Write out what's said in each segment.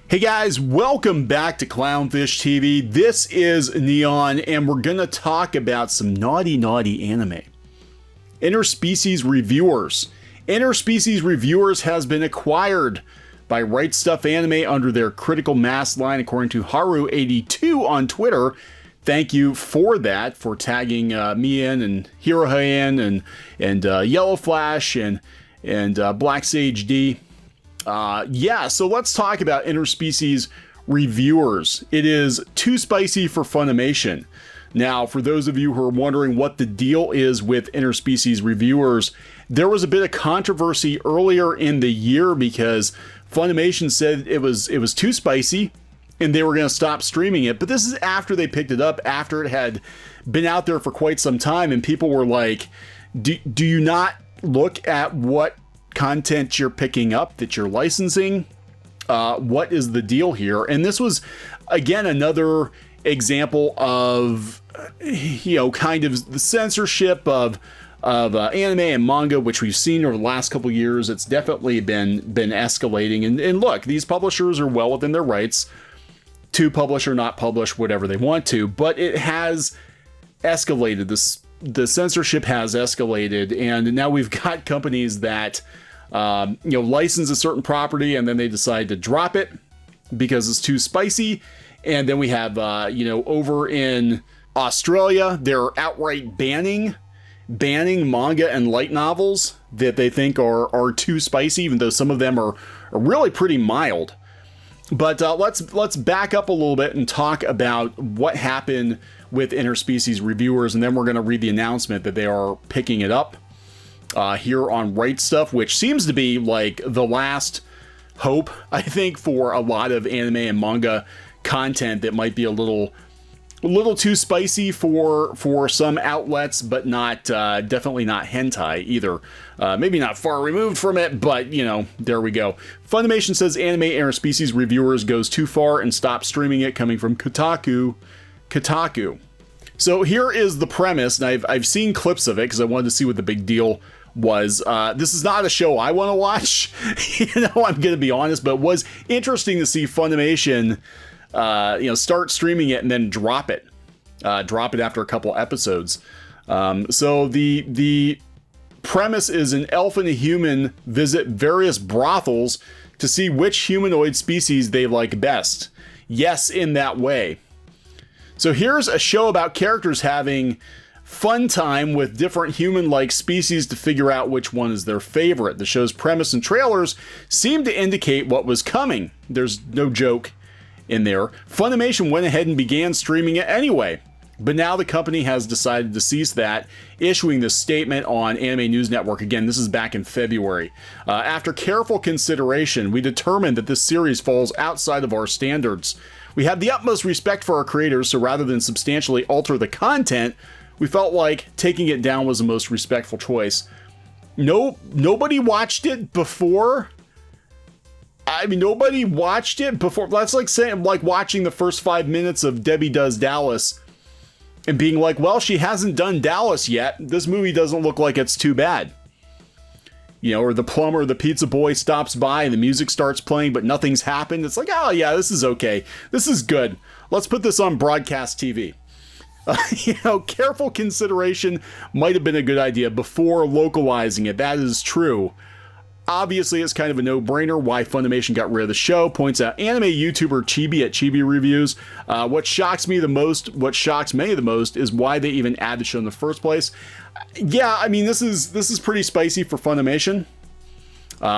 Hey guys, welcome back to CLOWNFISH TV. This is Kneon, and we're gonna talk about some naughty anime. Interspecies Reviewers. Interspecies Reviewers has been acquired by Right Stuf Anime under their Critical Mass line, according to Haru82 on Twitter. Thank you for that, for tagging me in, and Hirohayan, and Yellow Flash, and Black Sage D. Yeah, so let's talk about Interspecies Reviewers. It is too spicy for Funimation. Now, for those of you who are wondering what the deal is with Interspecies Reviewers, there was a bit of controversy earlier in the year because Funimation said it was too spicy and they were going to stop streaming it. But this is after they picked it up, after it had been out there for quite some time, and people were like, do you not look at what content you're picking up, that you're licensing? What is the deal here? And this was, again, another example of, kind of the censorship of anime and manga, which we've seen over the last couple years. It's definitely been escalating. And look, these publishers are well within their rights to publish or not publish whatever they want to, but it has escalated. The censorship has escalated, and now we've got companies that license a certain property and then they decide to drop it because it's too spicy. And then we have, over in Australia, they're outright banning manga and light novels that they think are too spicy, even though some of them are really pretty mild. But let's back up a little bit and talk about what happened with Interspecies Reviewers, and then we're going to read the announcement that they are picking it up here on Right Stuf, which seems to be like the last hope, I think, for a lot of anime and manga content that might be a little too spicy for some outlets, but not definitely not hentai either. Maybe not far removed from it, but there we go. Funimation says anime Interspecies Reviewers goes too far and stops streaming it, coming from Kotaku. So here is the premise, and I've seen clips of it because I wanted to see what the big deal was. This is not a show I want to watch, I'm going to be honest, but it was interesting to see Funimation, start streaming it and then drop it after a couple episodes. So the premise is an elf and a human visit various brothels to see which humanoid species they like best. Yes, in that way. So here's a show about characters having fun time with different human-like species to figure out which one is their favorite. The show's premise and trailers seem to indicate what was coming. There's no joke in there. Funimation went ahead and began streaming it anyway, but now the company has decided to cease that, issuing this statement on Anime News Network. Again, this is back in February. After careful consideration, we determined that this series falls outside of our standards. We have the utmost respect for our creators, so rather than substantially alter the content, we felt like taking it down was the most respectful choice. Nobody watched it before. Nobody watched it before. That's like saying, like watching the first 5 minutes of Debbie Does Dallas and being like, well, she hasn't done Dallas yet. This movie doesn't look like it's too bad. Or the plumber, the pizza boy stops by and the music starts playing, but nothing's happened. It's like, oh yeah, this is okay. This is good. Let's put this on broadcast TV. Careful consideration might have been a good idea before localizing it. That is true. Obviously, it's kind of a no-brainer why Funimation got rid of the show, points out anime YouTuber Chibi at Chibi Reviews. What shocks me the most, what shocks many the most, is why they even add the show in the first place. Yeah, this is pretty spicy for Funimation.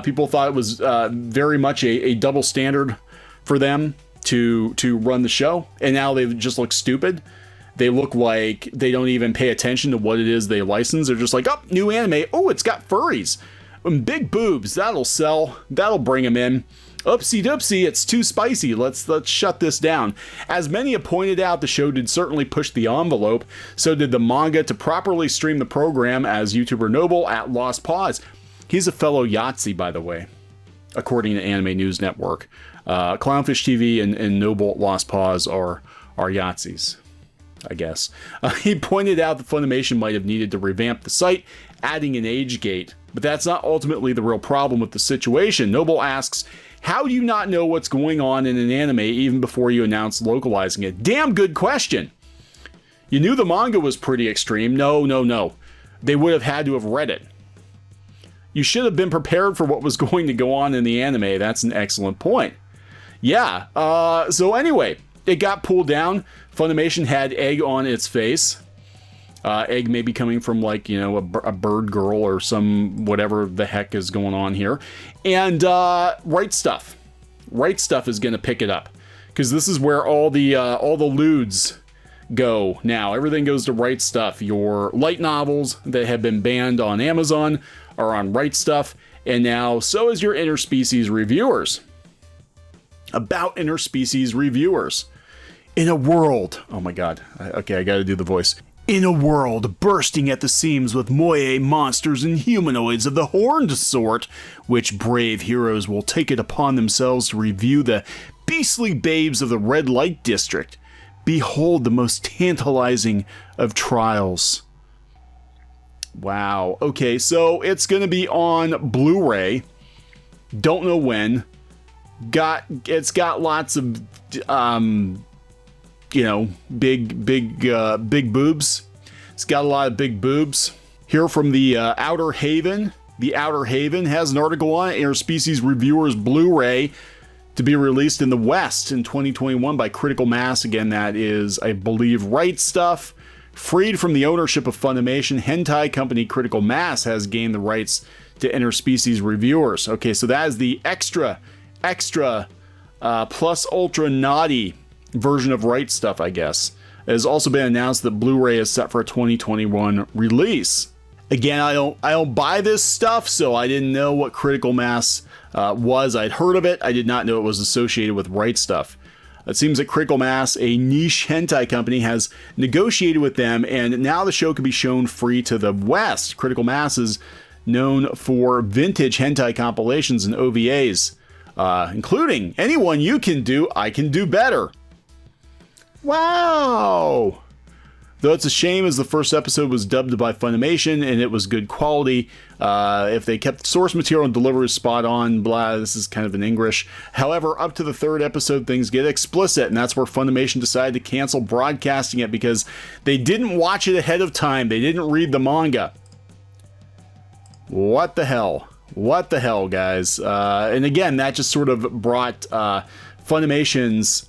People thought it was very much a double standard for them to run the show, and now they just look stupid. They look like they don't even pay attention to what it is they license. They're just like, oh, new anime. Oh, it's got furries. Big boobs. That'll sell. That'll bring them in. Oopsie doopsie, it's too spicy. Let's shut this down. As many have pointed out, the show did certainly push the envelope. So did the manga to properly stream the program, as YouTuber Noble at Lost Pause. He's a fellow Yahtzee, by the way, according to Anime News Network. CLOWNFISH TV and Noble at Lost Pause are Yahtzees, I guess. He pointed out that Funimation might have needed to revamp the site, adding an age gate. But that's not ultimately the real problem with the situation. Noble asks, How do you not know what's going on in an anime even before you announce localizing it? Damn good question. You knew the manga was pretty extreme. No. They would have had to have read it. You should have been prepared for what was going to go on in the anime. That's an excellent point. Yeah, so anyway, it got pulled down. Funimation had egg on its face. Egg may be coming from, like, you know, a bird girl or some whatever the heck is going on here. And Right Stuf. Right Stuf is going to pick it up, because this is where all the lewds go now. Everything goes to Right Stuf. Your light novels that have been banned on Amazon are on Right Stuf, and now so is your Interspecies Reviewers. About Interspecies Reviewers. In a world... Oh my god. Okay, I gotta do the voice. In a world bursting at the seams with moe monsters and humanoids of the horned sort, which brave heroes will take it upon themselves to review the beastly babes of the red light district. Behold the most tantalizing of trials. Wow. Okay, so it's gonna be on Blu-ray. Don't know when. It's got lots of you know, big boobs. It's got a lot of big boobs. Here from the Outer Haven. The Outer Haven has an article on it. Interspecies Reviewers Blu-ray to be released in the West in 2021 by Critical Mass. Again, that is, I believe, Right Stuf. Freed from the ownership of Funimation, hentai company Critical Mass has gained the rights to Interspecies Reviewers. Okay, so that is the extra plus ultra naughty version of Right Stuf, I guess. It has also been announced that Blu-ray is set for a 2021 release. Again, I don't buy this stuff, so I didn't know what Critical Mass was. I'd heard of it. I did not know it was associated with Right Stuf. It seems that Critical Mass, a niche hentai company, has negotiated with them, and now the show can be shown free to the West. Critical Mass is known for vintage hentai compilations and OVAs, including Anyone You Can Do, I Can Do Better. Wow! Though it's a shame, as the first episode was dubbed by Funimation and it was good quality. If they kept the source material and delivery spot on, blah, this is kind of in English. However, up to the third episode, things get explicit, and that's where Funimation decided to cancel broadcasting it because they didn't watch it ahead of time. They didn't read the manga. What the hell? What the hell, guys? And again, that just sort of brought Funimation's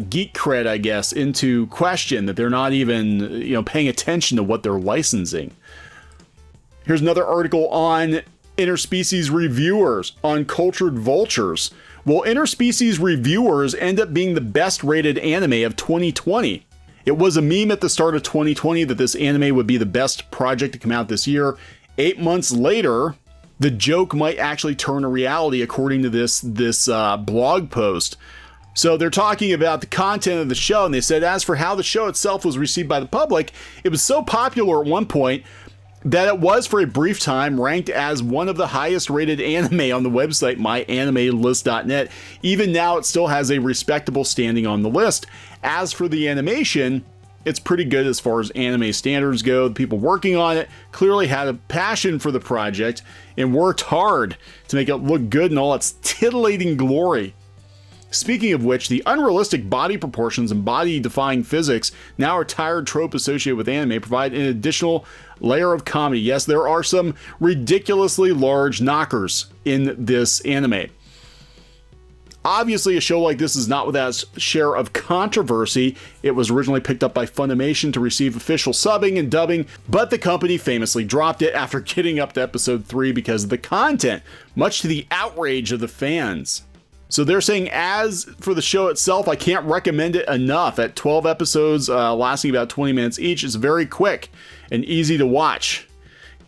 geek cred, I guess, into question, that they're not even, you know, paying attention to what they're licensing. Here's another article on Interspecies Reviewers, on Cultured Vultures. Will Interspecies Reviewers end up being the best rated anime of 2020? It was a meme at the start of 2020 that this anime would be the best project to come out this year. 8 months later, the joke might actually turn a reality, according to this blog post. So they're talking about the content of the show, and they said, as for how the show itself was received by the public, it was so popular at one point that it was, for a brief time, ranked as one of the highest rated anime on the website myanimelist.net. Even now, it still has a respectable standing on the list. As for the animation, it's pretty good as far as anime standards go. The people working on it clearly had a passion for the project and worked hard to make it look good in all its titillating glory. Speaking of which, the unrealistic body proportions and body-defying physics, now a tired trope associated with anime, provide an additional layer of comedy. Yes, there are some ridiculously large knockers in this anime. Obviously, a show like this is not without its share of controversy. It was originally picked up by Funimation to receive official subbing and dubbing, but the company famously dropped it after getting up to episode 3 because of the content, much to the outrage of the fans. So they're saying, as for the show itself, I can't recommend it enough. At 12 episodes lasting about 20 minutes each, it's very quick and easy to watch.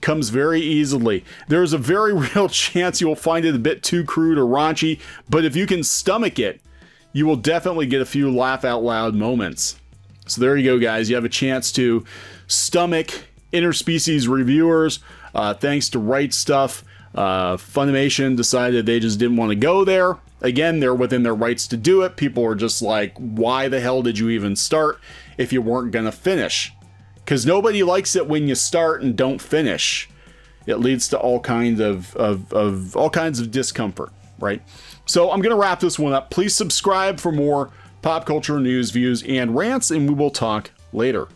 Comes very easily. There's a very real chance you'll find it a bit too crude or raunchy, but if you can stomach it, you will definitely get a few laugh out loud moments. So there you go, guys. You have a chance to stomach Interspecies Reviewers. Thanks to Right Stuf, Funimation decided they just didn't want to go there. Again, they're within their rights to do it. People are just like, why the hell did you even start if you weren't going to finish? Because nobody likes it when you start and don't finish. It leads to all kinds of discomfort. right? So I'm going to wrap this one up. Please subscribe for more pop culture news, views, and rants, and we will talk later.